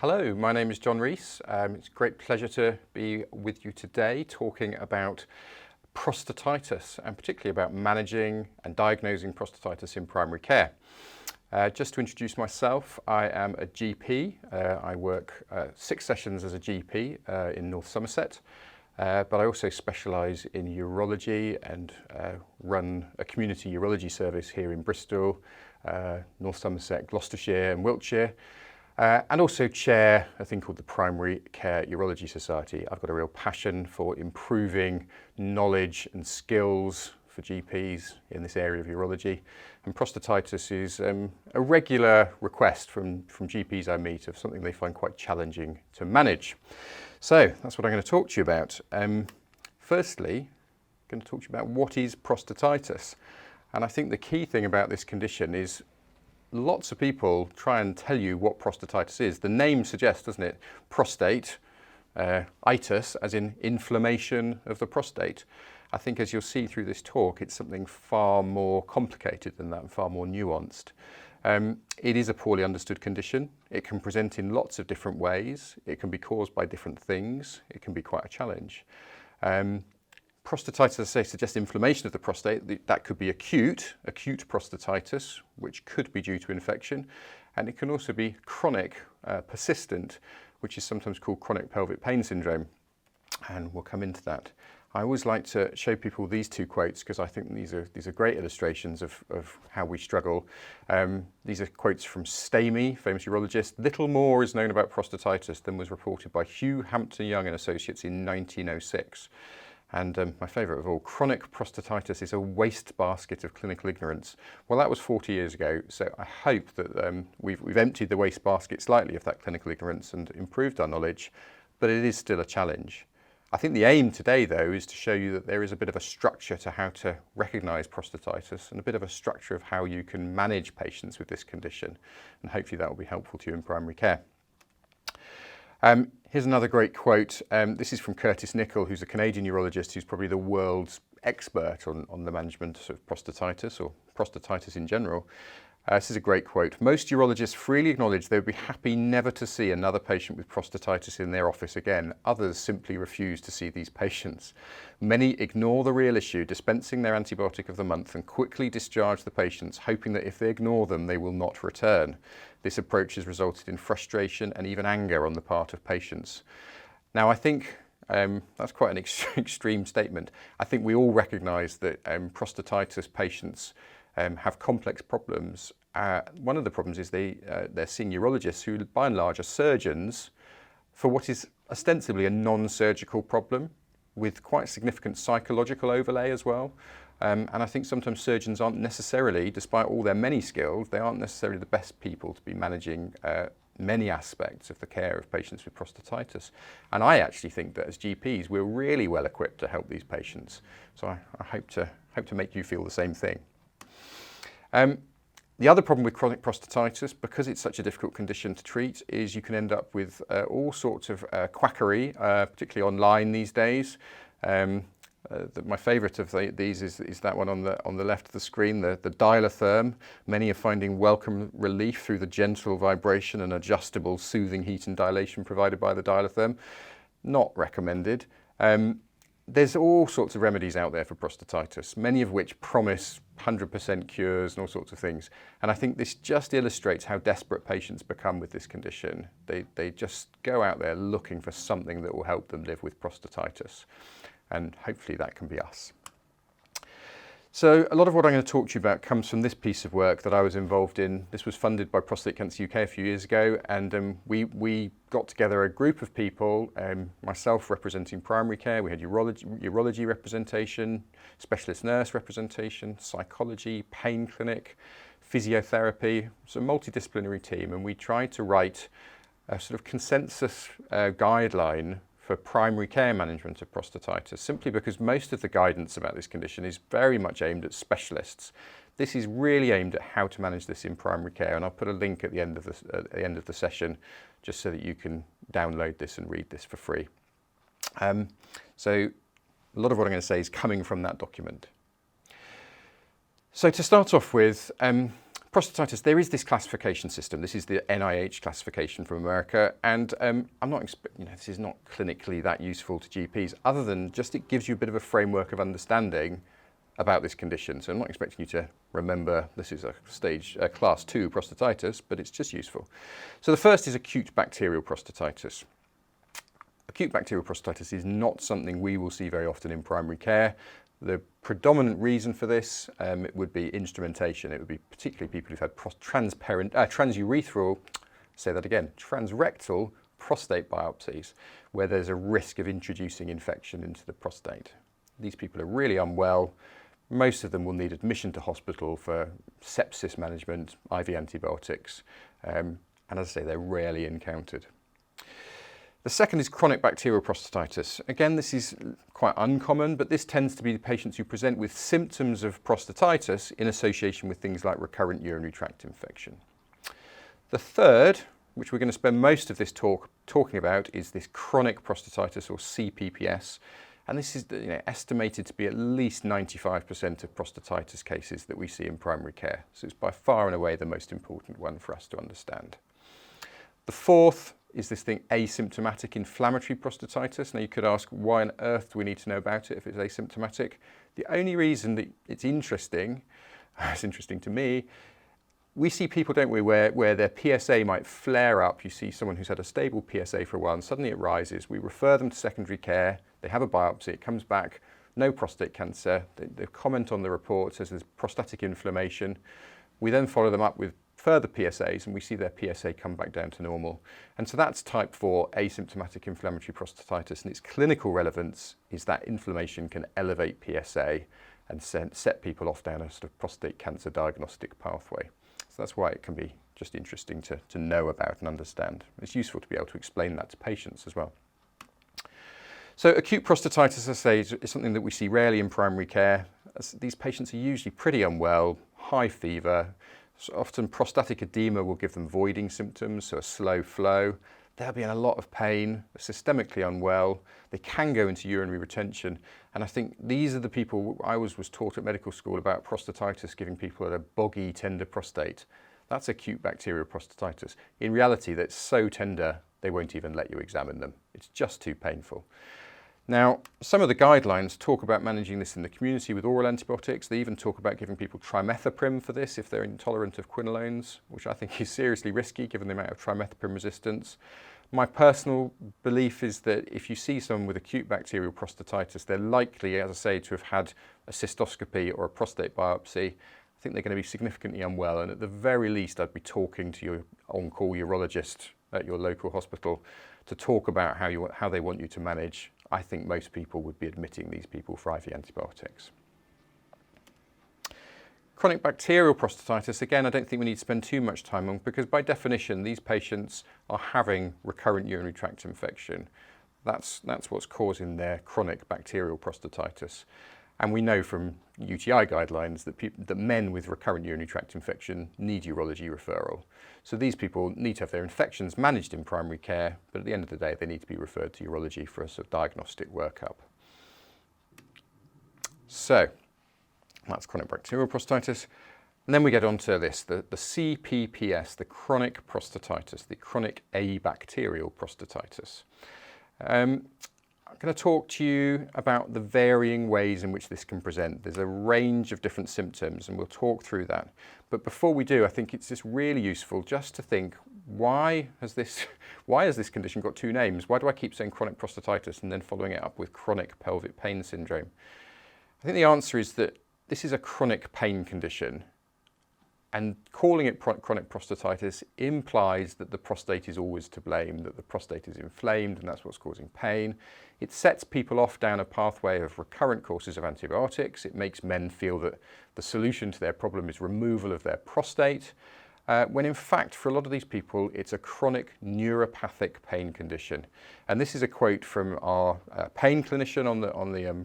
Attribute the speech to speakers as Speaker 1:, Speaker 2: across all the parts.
Speaker 1: Hello, my name is Jon Rees. It's a great pleasure to be with you today talking about prostatitis and particularly about managing and diagnosing prostatitis in primary care. Just to introduce myself, I am a GP. I work 6 sessions as a GP in North Somerset, but I also specialise in urology and run a community urology service here in Bristol, North Somerset, Gloucestershire and Wiltshire. And also chair a thing called the Primary Care Urology Society. I've got a real passion for improving knowledge and skills for GPs in this area of urology. And prostatitis is a regular request from GPs I meet of something they find quite challenging to manage. So that's what I'm going to talk to you about. Firstly, I'm going to talk to you about what is prostatitis. And I think the key thing about this condition is lots of people try and tell you what prostatitis is. The name suggests, doesn't it? Prostate, itis, as in inflammation of the prostate. I think as you'll see through this talk, it's something far more complicated than that and far more nuanced. It is a poorly understood condition. It can present in lots of different ways. It can be caused by different things. It can be quite a challenge. Prostatitis, as I say, suggests inflammation of the prostate. That could be acute prostatitis, which could be due to infection. And it can also be chronic, persistent, which is sometimes called chronic pelvic pain syndrome. And we'll come into that. I always like to show people these 2 quotes because I think these are great illustrations of how we struggle. These are quotes from Stamey, famous urologist. Little more is known about prostatitis than was reported by Hugh Hampton Young and Associates in 1906. And my favourite of all, chronic prostatitis is a wastebasket of clinical ignorance. Well, that was 40 years ago, so I hope that we've emptied the wastebasket slightly of that clinical ignorance and improved our knowledge, but it is still a challenge. I think the aim today, though, is to show you that there is a bit of a structure to how to recognise prostatitis and a bit of a structure of how you can manage patients with this condition, and hopefully that will be helpful to you in primary care. Here's another great quote. This is from Curtis Nichol, who's a Canadian urologist who's probably the world's expert on the management of prostatitis or prostatitis in general. This is a great quote. Most urologists freely acknowledge they would be happy never to see another patient with prostatitis in their office again. Others simply refuse to see these patients. Many ignore the real issue, dispensing their antibiotic of the month and quickly discharge the patients, hoping that if they ignore them, they will not return. This approach has resulted in frustration and even anger on the part of patients. Now, I think that's quite an extreme statement. I think we all recognise that prostatitis patients have complex problems. One of the problems is they're seeing urologists who, by and large, are surgeons for what is ostensibly a non-surgical problem with quite significant psychological overlay as well. And I think sometimes surgeons aren't necessarily, despite all their many skills, they aren't necessarily the best people to be managing many aspects of the care of patients with prostatitis. And I actually think that as GPs, we're really well equipped to help these patients. So I hope to make you feel the same thing. The other problem with chronic prostatitis, because it's such a difficult condition to treat, is you can end up with all sorts of quackery, particularly online these days. My favourite of these is that one on the left of the screen, the dilatherm. Many are finding welcome relief through the gentle vibration and adjustable soothing heat and dilation provided by the dilatherm. Not recommended. There's all sorts of remedies out there for prostatitis, many of which promise 100% cures and all sorts of things. And I think this just illustrates how desperate patients become with this condition. They just go out there looking for something that will help them live with prostatitis. And hopefully that can be us. So a lot of what I'm going to talk to you about comes from this piece of work that I was involved in. This was funded by Prostate Cancer UK a few years ago, and we got together a group of people, myself representing primary care. We had urology representation, specialist nurse representation, psychology, pain clinic, physiotherapy. So a multidisciplinary team, and we tried to write a sort of consensus guideline for primary care management of prostatitis, simply because most of the guidance about this condition is very much aimed at specialists. This is really aimed at how to manage this in primary care, and I'll put a link at the end of the session just so that you can download this and read this for free. So a lot of what I'm going to say is coming from that document. So to start off with, Prostatitis, there is this classification system. This is the NIH classification from America, and this is not clinically that useful to GPs, other than just it gives you a bit of a framework of understanding about this condition. So I'm not expecting you to remember this is a class 2 prostatitis, but it's just useful. So the first is acute bacterial prostatitis. Acute bacterial prostatitis is not something we will see very often in primary care. The predominant reason for this it would be instrumentation. It would be particularly people who've had transrectal prostate biopsies, where there's a risk of introducing infection into the prostate. These people are really unwell. Most of them will need admission to hospital for sepsis management, IV antibiotics, and as I say, they're rarely encountered. The second is chronic bacterial prostatitis. Again, this is quite uncommon, but this tends to be the patients who present with symptoms of prostatitis in association with things like recurrent urinary tract infection. The third, which we're going to spend most of this talking about, is this chronic prostatitis, or CPPS. And this is estimated to be at least 95% of prostatitis cases that we see in primary care. So it's by far and away the most important one for us to understand. The fourth is this thing, asymptomatic inflammatory prostatitis. Now you could ask, why on earth do we need to know about it if it's asymptomatic? The only reason that it's interesting to me, we see people, don't we, where their PSA might flare up. You see someone who's had a stable PSA for a while and suddenly it rises. We refer them to secondary care. They have a biopsy, it comes back, no prostate cancer. They comment on the report, says there's prostatic inflammation. We then follow them up with further PSAs and we see their PSA come back down to normal. And so that's type 4 asymptomatic inflammatory prostatitis, and its clinical relevance is that inflammation can elevate PSA and set people off down a sort of prostate cancer diagnostic pathway. So that's why it can be just interesting to know about and understand. It's useful to be able to explain that to patients as well. So acute prostatitis, as I say, is something that we see rarely in primary care. These patients are usually pretty unwell, high fever. So often prostatic edema will give them voiding symptoms, so a slow flow. They'll be in a lot of pain, systemically unwell. They can go into urinary retention. And I think these are the people I was taught at medical school about prostatitis, giving people a boggy, tender prostate. That's acute bacterial prostatitis. In reality, that's so tender, they won't even let you examine them. It's just too painful. Now, some of the guidelines talk about managing this in the community with oral antibiotics. They even talk about giving people trimethoprim for this if they're intolerant of quinolones, which I think is seriously risky given the amount of trimethoprim resistance. My personal belief is that if you see someone with acute bacterial prostatitis, they're likely, as I say, to have had a cystoscopy or a prostate biopsy. I think they're going to be significantly unwell, and at the very least I'd be talking to your on-call urologist at your local hospital to talk about how they want you to manage. I think most people would be admitting these people for IV antibiotics. Chronic bacterial prostatitis, again, I don't think we need to spend too much time on, because by definition these patients are having recurrent urinary tract infection. That's what's causing their chronic bacterial prostatitis. And we know from UTI guidelines that men with recurrent urinary tract infection need urology referral. So these people need to have their infections managed in primary care, but at the end of the day, they need to be referred to urology for a sort of diagnostic workup. So that's chronic bacterial prostatitis. And then we get on to this, the CPPS, the chronic prostatitis, the chronic abacterial prostatitis. I'm going to talk to you about the varying ways in which this can present. There's a range of different symptoms and we'll talk through that. But before we do, I think it's just really useful just to think, why has this condition got two names? Why do I keep saying chronic prostatitis and then following it up with chronic pelvic pain syndrome? I think the answer is that this is a chronic pain condition, and calling it chronic prostatitis implies that the prostate is always to blame, that the prostate is inflamed and that's what's causing pain. It sets people off down a pathway of recurrent courses of antibiotics. It makes men feel that the solution to their problem is removal of their prostate, when in fact for a lot of these people it's a chronic neuropathic pain condition. And this is a quote from our pain clinician on the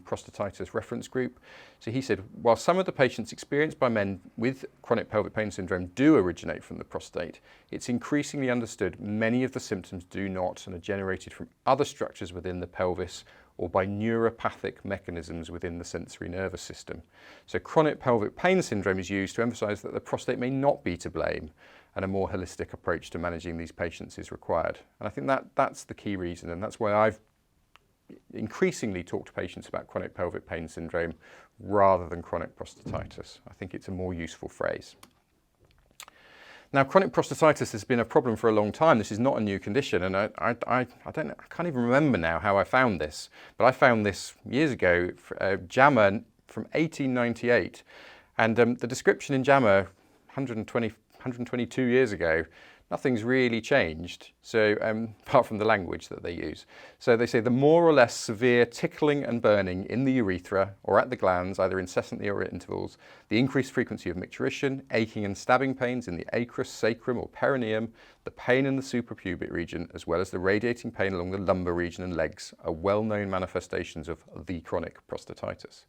Speaker 1: prostatitis reference group. So he said, while some of the patients experienced by men with chronic pelvic pain syndrome do originate from the prostate, it's increasingly understood many of the symptoms do not and are generated from other structures within the pelvis or by neuropathic mechanisms within the sensory nervous system. So chronic pelvic pain syndrome is used to emphasize that the prostate may not be to blame, and a more holistic approach to managing these patients is required. And I think that's the key reason, and that's why I've increasingly talked to patients about chronic pelvic pain syndrome rather than chronic prostatitis. I think it's a more useful phrase. Now, chronic prostatitis has been a problem for a long time. This is not a new condition, and I can't even remember now how I found this, but I found this years ago, JAMA from 1898, and the description in JAMA 122 years ago, nothing's really changed, so apart from the language that they use. So they say the more or less severe tickling and burning in the urethra or at the glands, either incessantly or at intervals, the increased frequency of micturition, aching and stabbing pains in the acrus, sacrum or perineum, the pain in the suprapubic region, as well as the radiating pain along the lumbar region and legs are well-known manifestations of the chronic prostatitis.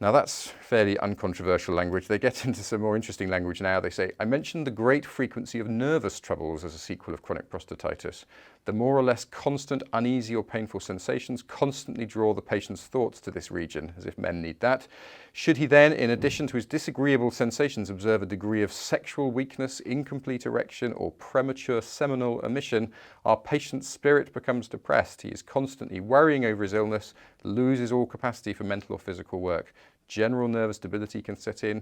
Speaker 1: Now that's fairly uncontroversial language. They get into some more interesting language now. They say, I mentioned the great frequency of nervous troubles as a sequel of chronic prostatitis. The more or less constant uneasy or painful sensations constantly draw the patient's thoughts to this region, as if men need that. Should he then, in addition to his disagreeable sensations, observe a degree of sexual weakness, incomplete erection, or premature seminal emission, our patient's spirit becomes depressed. He is constantly worrying over his illness, loses all capacity for mental or physical work. General nervous debility can set in,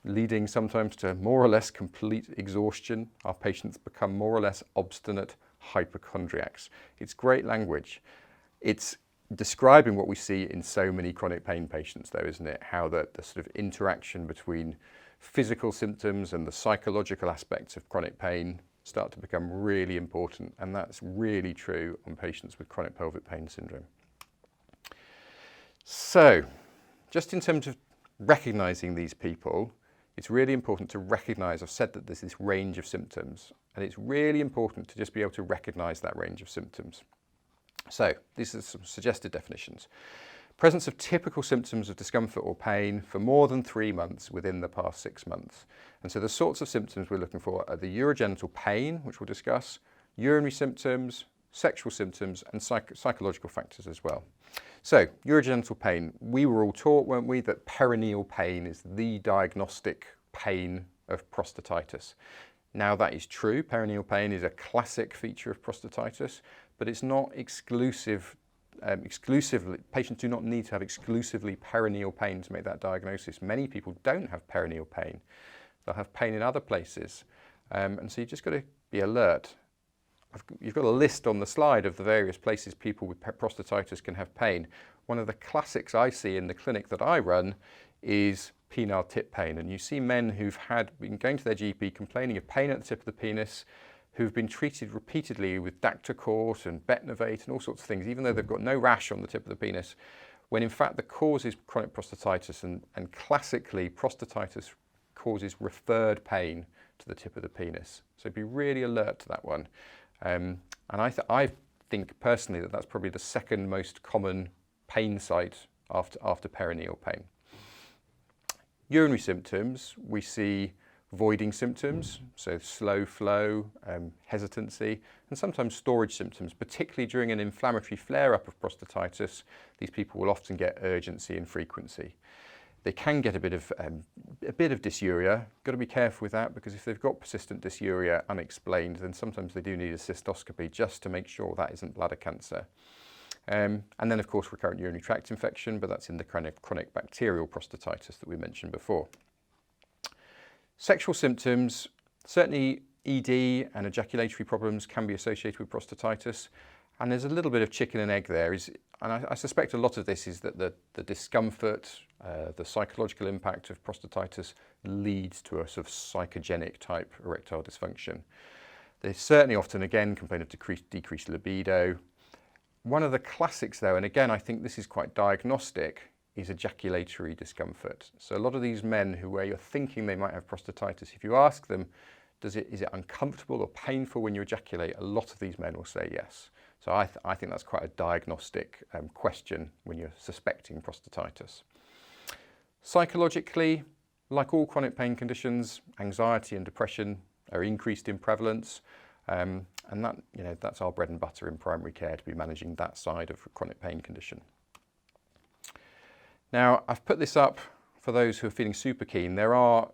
Speaker 1: leading sometimes to more or less complete exhaustion. Our patients become more or less obstinate hypochondriacs. It's great language. It's describing what we see in so many chronic pain patients though, isn't it? How the sort of interaction between physical symptoms and the psychological aspects of chronic pain start to become really important, and that's really true on patients with chronic pelvic pain syndrome. So, just in terms of recognising these people, it's really important to recognise, I've said that there's this range of symptoms, and it's really important to just be able to recognise that range of symptoms. So, these are some suggested definitions. Presence of typical symptoms of discomfort or pain for more than 3 months within the past 6 months. And so the sorts of symptoms we're looking for are the urogenital pain, which we'll discuss, urinary symptoms, sexual symptoms, and psychological factors as well. So, urogenital pain. We were all taught, weren't we, that perineal pain is the diagnostic pain of prostatitis. Now that is true. Perineal pain is a classic feature of prostatitis, but it's not exclusively, patients do not need to have exclusively perineal pain to make that diagnosis. Many people don't have perineal pain. They'll have pain in other places. And so you've just got to be alert. You've got a list on the slide of the various places people with prostatitis can have pain. One of the classics I see in the clinic that I run is penile tip pain. And you see men who've been going to their GP complaining of pain at the tip of the penis, who've been treated repeatedly with Dactocort and Betnovate and all sorts of things, even though they've got no rash on the tip of the penis, when in fact the cause is chronic prostatitis, and classically prostatitis causes referred pain to the tip of the penis. So be really alert to that one. And I think personally that that's probably the second most common pain site after perineal pain. Urinary symptoms, we see voiding symptoms, so slow flow, hesitancy, and sometimes storage symptoms, particularly during an inflammatory flare-up of prostatitis. These people will often get urgency and frequency. They can get a bit of dysuria. Got to be careful with that, because if they've got persistent dysuria unexplained, then sometimes they do need a cystoscopy just to make sure that isn't bladder cancer. And then of course recurrent urinary tract infection, but that's in the chronic bacterial prostatitis that we mentioned before. Sexual symptoms, certainly ED and ejaculatory problems can be associated with prostatitis. And there's a little bit of chicken and egg there. And I suspect a lot of this is that the discomfort, the psychological impact of prostatitis leads to a sort of psychogenic type erectile dysfunction. They certainly often, again, complain of decreased libido. One of the classics though, and again I think this is quite diagnostic, is ejaculatory discomfort. So a lot of these men where you're thinking they might have prostatitis, if you ask them, is it uncomfortable or painful when you ejaculate, a lot of these men will say yes. So I think that's quite a diagnostic question when you're suspecting prostatitis. Psychologically, like all chronic pain conditions, anxiety and depression are increased in prevalence. And And that, that's our bread and butter in primary care, to be managing that side of a chronic pain condition. Now, I've put this up for those who are feeling super keen. There are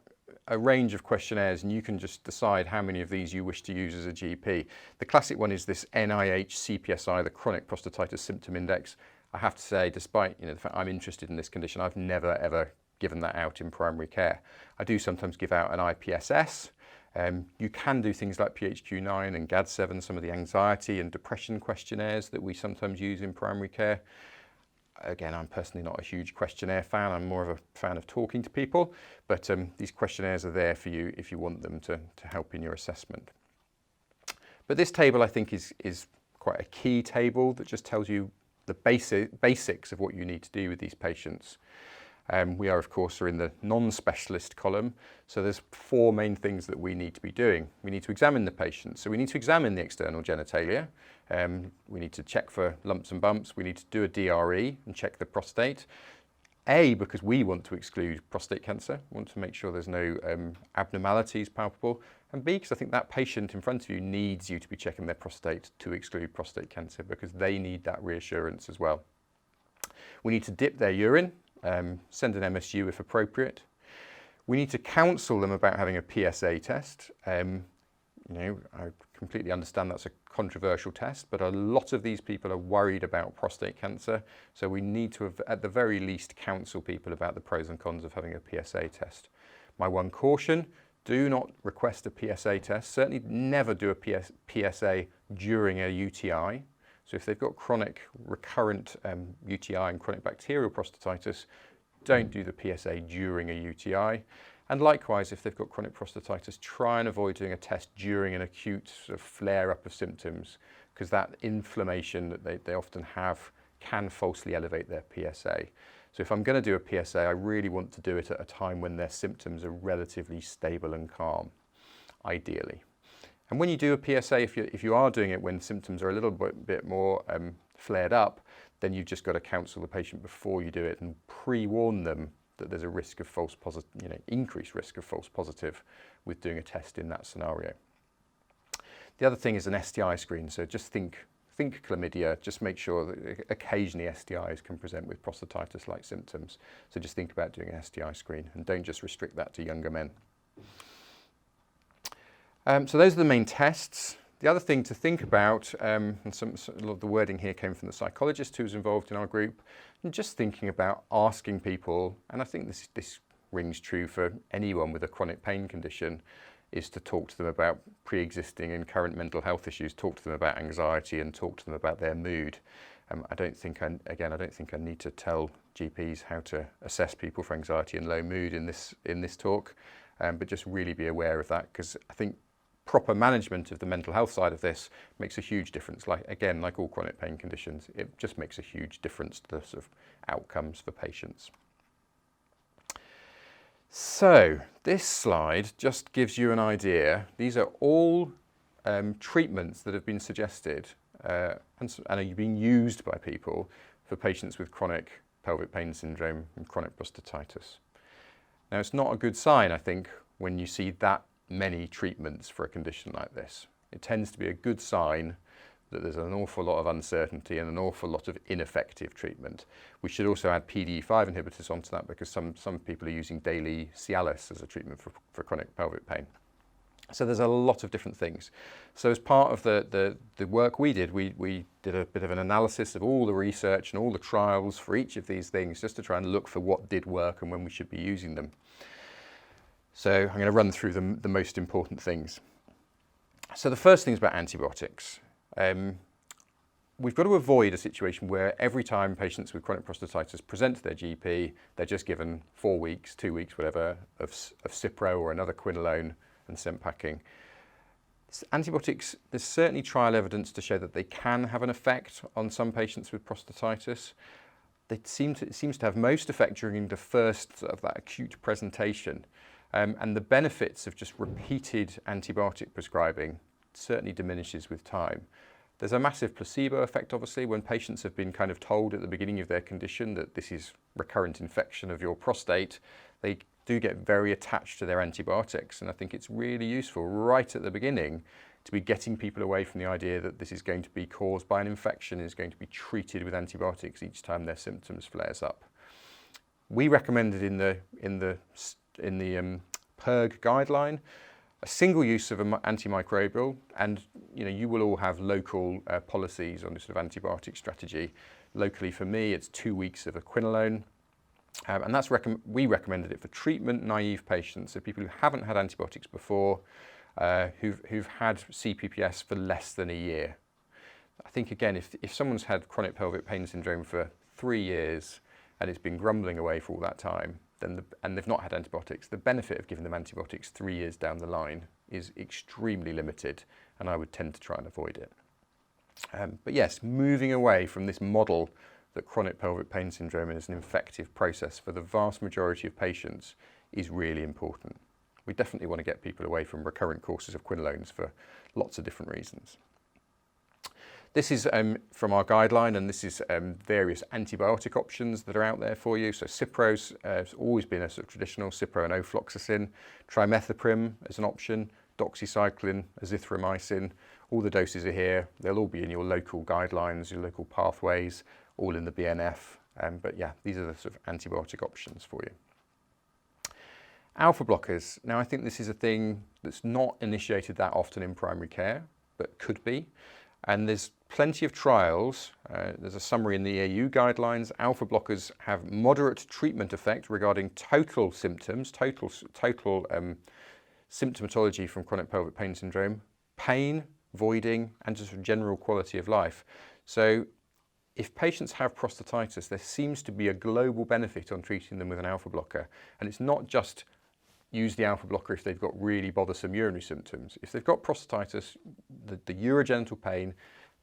Speaker 1: a range of questionnaires, and you can just decide how many of these you wish to use as a GP. The classic one is this NIH CPSI, the Chronic Prostatitis Symptom Index. I have to say, despite the fact I'm interested in this condition, I've never ever given that out in primary care. I do sometimes give out an IPSS. You can do things like PHQ-9 and GAD-7, some of the anxiety and depression questionnaires that we sometimes use in primary care. Again, I'm personally not a huge questionnaire fan. I'm more of a fan of talking to people, but these questionnaires are there for you if you want them to help in your assessment. But this table, I think, is quite a key table that just tells you the basics of what you need to do with these patients. We are, of course, in the non-specialist column, so there's 4 main things that we need to be doing. We need to examine the patient, so we need to examine the external genitalia. We need to check for lumps and bumps. We need to do a DRE and check the prostate. A, because we want to exclude prostate cancer, we want to make sure there's no abnormalities palpable. And B, because I think that patient in front of you needs you to be checking their prostate to exclude prostate cancer, because they need that reassurance as well. We need to dip their urine. Send an MSU if appropriate. We need to counsel them about having a PSA test. I completely understand that's a controversial test, but a lot of these people are worried about prostate cancer, so we need to, at the very least, counsel people about the pros and cons of having a PSA test. My one caution, do not request a PSA test. Certainly never do a PSA during a UTI. So if they've got chronic recurrent UTI and chronic bacterial prostatitis, don't do the PSA during a UTI. And likewise, if they've got chronic prostatitis, try and avoid doing a test during an acute sort of flare-up of symptoms, because that inflammation that they often have can falsely elevate their PSA. So if I'm going to do a PSA, I really want to do it at a time when their symptoms are relatively stable and calm, ideally. And when you do a PSA, if you are doing it when symptoms are a little bit more flared up, then you've just got to counsel the patient before you do it and pre-warn them that there's a risk of false positive, increased risk of false positive with doing a test in that scenario. The other thing is an STI screen. So just think chlamydia. Just make sure that occasionally STIs can present with prostatitis-like symptoms. So just think about doing an STI screen, and don't just restrict that to younger men. So those are the main tests. The other thing to think about, and a lot of the wording here came from the psychologist who was involved in our group, and just thinking about asking people, and I think this rings true for anyone with a chronic pain condition, is to talk to them about pre-existing and current mental health issues, talk to them about anxiety, and talk to them about their mood. I don't think I need to tell GPs how to assess people for anxiety and low mood in this talk, but just really be aware of that, because I think proper management of the mental health side of this makes a huge difference. Like all chronic pain conditions, it just makes a huge difference to the sort of outcomes for patients. So this slide just gives you an idea. These are all treatments that have been suggested and are being used by people for patients with chronic pelvic pain syndrome and chronic prostatitis. Now, it's not a good sign, I think, when you see that many treatments for a condition like this. It tends to be a good sign that there's an awful lot of uncertainty and an awful lot of ineffective treatment. We should also add PDE5 inhibitors onto that, because some people are using daily Cialis as a treatment for chronic pelvic pain. So there's a lot of different things. So as part of the work we did a bit of an analysis of all the research and all the trials for each of these things, just to try and look for what did work and when we should be using them. So I'm going to run through the most important things. So the first thing is about antibiotics. We've got to avoid a situation where every time patients with chronic prostatitis present to their GP, they're just given 4 weeks, 2 weeks, whatever, of Cipro or another quinolone and sent packing. Antibiotics, there's certainly trial evidence to show that they can have an effect on some patients with prostatitis. It seems to have most effect during the first of that acute presentation. And the benefits of just repeated antibiotic prescribing certainly diminishes with time. There's a massive placebo effect, obviously, when patients have been kind of told at the beginning of their condition that this is recurrent infection of your prostate. They do get very attached to their antibiotics, and I think it's really useful right at the beginning to be getting people away from the idea that this is going to be caused by an infection, is going to be treated with antibiotics each time their symptoms flares up. We recommended in the PERG guideline a single use of an antimicrobial, and you will all have local policies on this sort of antibiotic strategy. Locally for me, it's 2 weeks of a quinolone, and that's we recommended it for treatment-naive patients, so people who haven't had antibiotics before, who've had CPPS for less than a year. I think again, if someone's had chronic pelvic pain syndrome for 3 years and it's been grumbling away for all that time, and they've not had antibiotics, the benefit of giving them antibiotics 3 years down the line is extremely limited, and I would tend to try and avoid it. But yes, moving away from this model that chronic pelvic pain syndrome is an infective process for the vast majority of patients is really important. We definitely want to get people away from recurrent courses of quinolones for lots of different reasons. This is from our guideline, and this is various antibiotic options that are out there for you. So Cipro's has always been a sort of traditional, Cipro and ofloxacin, trimethoprim as an option, doxycycline, azithromycin. All the doses are here. They'll all be in your local guidelines, your local pathways, all in the BNF. But yeah, these are the sort of antibiotic options for you. Alpha blockers. Now I think this is a thing that's not initiated that often in primary care, but could be. And there's plenty of trials. There's a summary in the EU guidelines. Alpha blockers have moderate treatment effect regarding total symptoms, total symptomatology from chronic pelvic pain syndrome, pain, voiding, and just general quality of life. So if patients have prostatitis, there seems to be a global benefit on treating them with an alpha blocker. And it's not just use the alpha blocker if they've got really bothersome urinary symptoms. If they've got prostatitis, the urogenital pain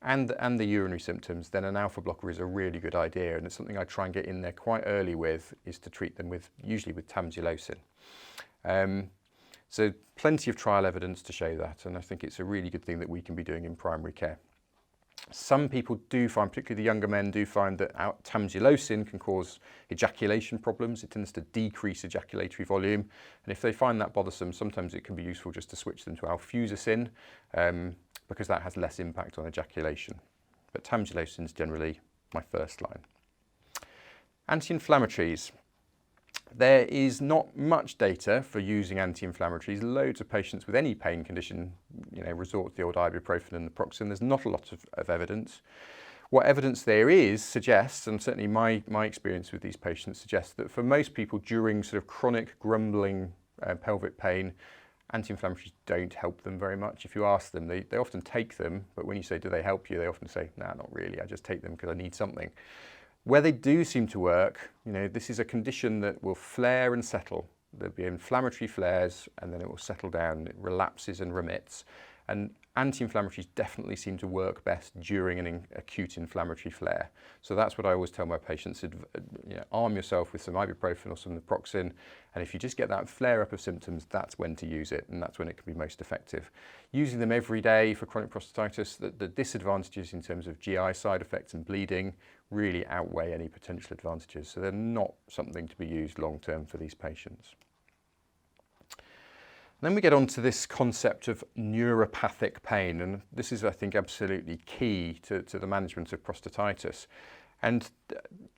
Speaker 1: and the urinary symptoms, then an alpha blocker is a really good idea, and it's something I try and get in there quite early with, is to treat them with, usually with tamsulosin. So plenty of trial evidence to show that, and I think it's a really good thing that we can be doing in primary care. Some people do find, particularly the younger men, do find that tamsulosin can cause ejaculation problems. It tends to decrease ejaculatory volume, and if they find that bothersome, sometimes it can be useful just to switch them to alfuzacin, because that has less impact on ejaculation. But tamsulosin is generally my first line. Anti-inflammatories. There is not much data for using anti-inflammatories. Loads of patients with any pain condition, resort to the old ibuprofen and naproxen. There's not a lot of evidence. What evidence there is suggests, and certainly my experience with these patients suggests, that for most people during sort of chronic grumbling pelvic pain, anti-inflammatories don't help them very much. If you ask them, they often take them, but when you say, do they help you? They often say, nah, not really. I just take them because I need something. Where they do seem to work, this is a condition that will flare and settle. There'll be inflammatory flares, and then it will settle down. It relapses and remits. And anti-inflammatories definitely seem to work best during an acute inflammatory flare. So that's what I always tell my patients, arm yourself with some ibuprofen or some naproxen, and if you just get that flare-up of symptoms, that's when to use it, and that's when it can be most effective. Using them every day for chronic prostatitis, the disadvantages in terms of GI side effects and bleeding really outweigh any potential advantages, so they're not something to be used long-term for these patients. Then we get on to this concept of neuropathic pain, and this is, I think, absolutely key to the management of prostatitis. And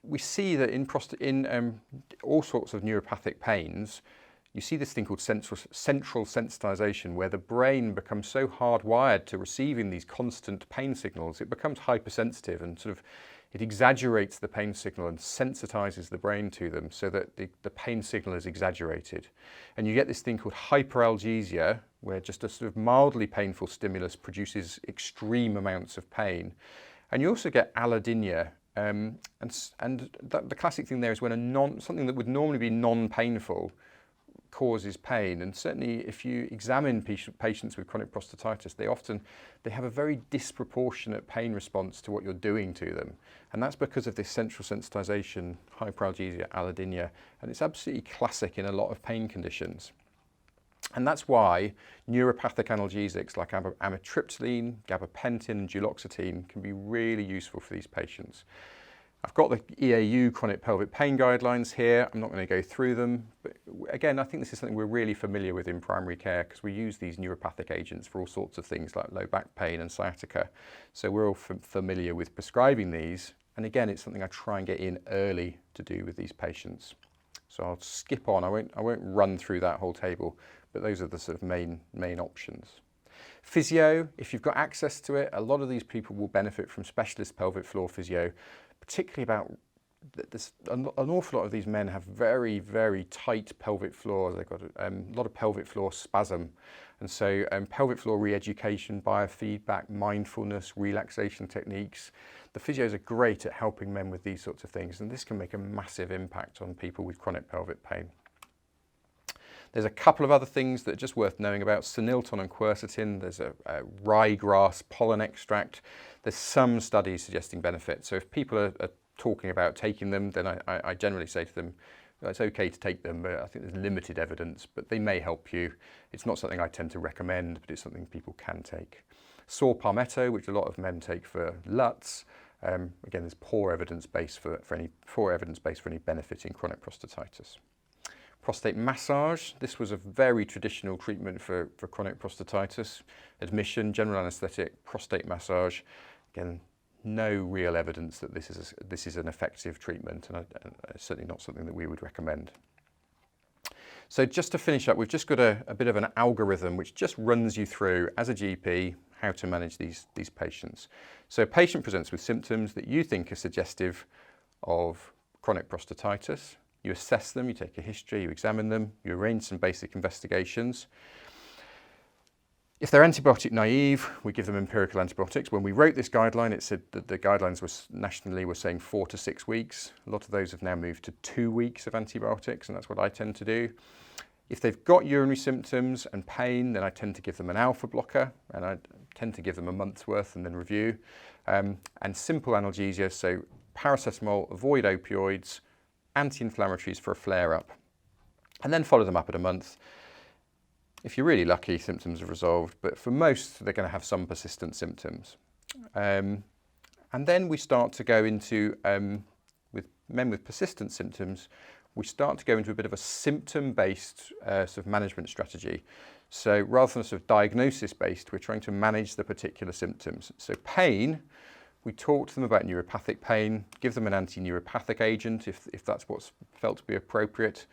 Speaker 1: we see that in all sorts of neuropathic pains, you see this thing called central sensitization, where the brain becomes so hardwired to receiving these constant pain signals, it becomes hypersensitive and sort of it exaggerates the pain signal and sensitizes the brain to them so that the pain signal is exaggerated. And you get this thing called hyperalgesia, where just a sort of mildly painful stimulus produces extreme amounts of pain. And you also get allodynia. And the classic thing there is when something that would normally be non-painful causes pain. And certainly if you examine patients with chronic prostatitis, they have a very disproportionate pain response to what you're doing to them. And that's because of this central sensitization, hyperalgesia, allodynia, and it's absolutely classic in a lot of pain conditions. And that's why neuropathic analgesics like amitriptyline, gabapentin, and duloxetine can be really useful for these patients. I've got the EAU chronic pelvic pain guidelines here. I'm not going to go through them, but again, I think this is something we're really familiar with in primary care because we use these neuropathic agents for all sorts of things like low back pain and sciatica. So we're all familiar with prescribing these. And again, it's something I try and get in early to do with these patients. So I'll skip on. I won't run through that whole table, but those are the sort of main options. Physio, if you've got access to it, a lot of these people will benefit from specialist pelvic floor physio, particularly about this. An awful lot of these men have very, very tight pelvic floors. They've got a lot of pelvic floor spasm. And so pelvic floor re-education, biofeedback, mindfulness, relaxation techniques. The physios are great at helping men with these sorts of things, and this can make a massive impact on people with chronic pelvic pain. There's a couple of other things that are just worth knowing about. Senilton and quercetin, there's a ryegrass pollen extract. There's some studies suggesting benefit. So if people are talking about taking them, then I generally say to them, it's okay to take them, but I think there's limited evidence, but they may help you. It's not something I tend to recommend, but it's something people can take. Saw palmetto, which a lot of men take for LUTs. Again, there's poor evidence base for any benefit in chronic prostatitis. Prostate massage. This was a very traditional treatment for chronic prostatitis. Admission, general anaesthetic, prostate massage. Again, no real evidence that this is an effective treatment, and certainly not something that we would recommend. So just to finish up, we've just got a bit of an algorithm which just runs you through, as a GP, how to manage these patients. So a patient presents with symptoms that you think are suggestive of chronic prostatitis. You assess them, you take a history, you examine them, you arrange some basic investigations. If they're antibiotic naive, we give them empirical antibiotics. When we wrote this guideline, it said that the guidelines nationally were saying 4 to 6 weeks. A lot of those have now moved to 2 weeks of antibiotics, and that's what I tend to do. If they've got urinary symptoms and pain, then I tend to give them an alpha blocker, and I tend to give them a month's worth and then review. And simple analgesia, so paracetamol, avoid opioids, anti-inflammatories for a flare-up, and then follow them up at a month. If you're really lucky, symptoms are resolved, but for most, they're going to have some persistent symptoms. And then we start to go into, with men with persistent symptoms, we start to go into a bit of a symptom-based sort of management strategy. So rather than sort of diagnosis-based, we're trying to manage the particular symptoms. So pain, we talk to them about neuropathic pain, give them an anti-neuropathic agent if that's what's felt to be appropriate,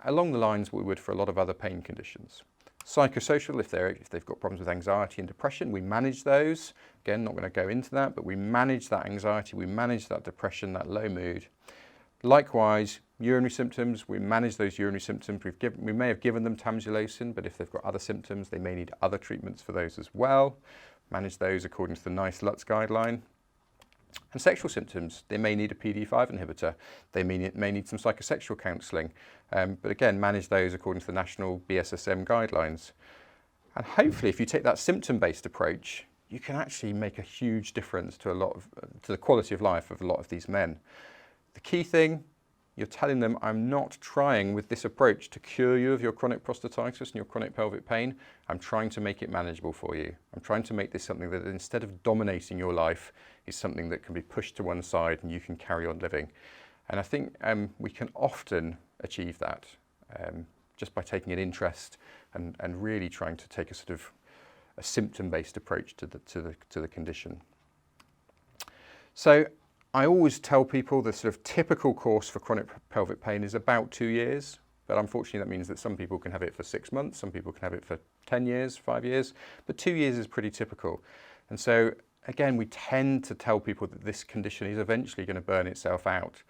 Speaker 1: along the lines we would for a lot of other pain conditions. Psychosocial, if they've got problems with anxiety and depression, we manage those. Again, not going to go into that, but we manage that anxiety, we manage that depression, that low mood. Likewise, urinary symptoms, we manage those urinary symptoms. We may have given them tamsulosin, but if they've got other symptoms, they may need other treatments for those as well. Manage those according to the NICE LUTS guideline. And sexual symptoms, they may need a PDE5 inhibitor. They may need some psychosexual counselling. But again, manage those according to the national BSSM guidelines. And hopefully, if you take that symptom-based approach, you can actually make a huge difference to the quality of life of a lot of these men. The key thing, you're telling them, I'm not trying with this approach to cure you of your chronic prostatitis and your chronic pelvic pain. I'm trying to make it manageable for you. I'm trying to make this something that instead of dominating your life is something that can be pushed to one side and you can carry on living. And I think we can often achieve that just by taking an interest and really trying to take a sort of a symptom-based approach to the condition. So I always tell people the sort of typical course for chronic pelvic pain is about 2 years, but unfortunately that means that some people can have it for 6 months, some people can have it for 10 years, 5 years, but 2 years is pretty typical. And so again, we tend to tell people that this condition is eventually going to burn itself out.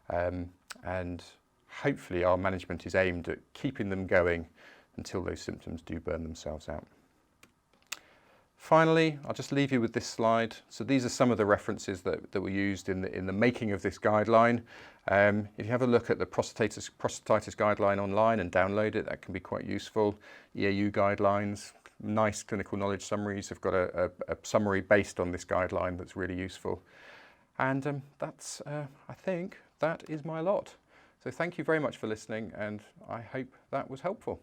Speaker 1: And hopefully our management is aimed at keeping them going until those symptoms do burn themselves out. Finally, I'll just leave you with this slide. So these are some of the references that were used in the making of this guideline. If you have a look at the prostatitis guideline online and download it, that can be quite useful. EAU guidelines, nice clinical knowledge summaries. Have got a summary based on this guideline that's really useful. And that's, I think, that is my lot. So thank you very much for listening, and I hope that was helpful.